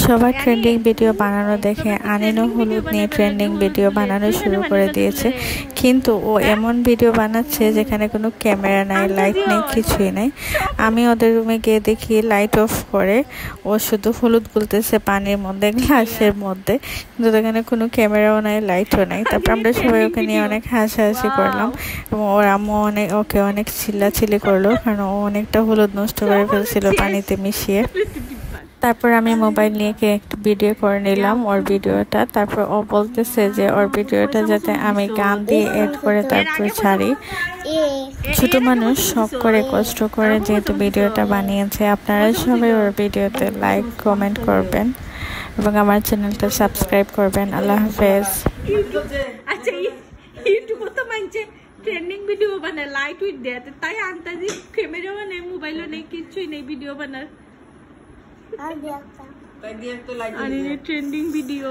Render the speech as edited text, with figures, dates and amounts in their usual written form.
সবার trending video বানানো দেখে আনিনও হলুদ নিয়ে ট্রেন্ডিং ভিডিও বানানো শুরু করে দিয়েছে। কিন্তু ও এমন ভিডিও বানাচ্ছে যেখানে কোনো ক্যামেরা নাই, লাইট নেই, কিছুই নেই। আমি ওদের রুমে গিয়ে দেখি লাইট অফ করে ও শুধু হলুদ গুলতেছে পানির মধ্যে, গ্লাসের মধ্যে, কিন্তু এখানে কোনো ক্যামেরাও নাই, লাইটও নাই। তারপর আমরা সবাই ওকে নিয়ে অনেক হাসাহাসি করলাম এবং ওর আম্মু ওকে অনেক চিল্লাচিল্লি করলো, কারণ ও অনেকটা হলুদ নষ্ট করে ফেলছিল পানিতে মিশিয়ে। তারপর আমি মোবাইল নিয়ে একটা ভিডিও করে নিলাম ওর ভিডিওটা। তারপর ও বলতেছে যে ওর ভিডিওটা যাতে আমি গান দিয়ে এড করে তারপর ছাড়ি। ছোট মানুষ শখ করে কষ্ট করে যেহেতু ভিডিওটা বানিয়েছে, আপনারা সবাই ওর ভিডিওতে লাইক কমেন্ট করবেন এবং আমার চ্যানেলটা সাবস্ক্রাইব করবেন। আল্লাহ হাফেজ। আচ্ছা, ইউটিউবে তো মানছে ট্রেন্ডিং ভিডিও বানায় লাইট উইথ দেয়, তাই আন্তাজি ক্যামেরাও নেই, মোবাইলও নেই, কিছুই নেই ভিডিও বানার। Trending video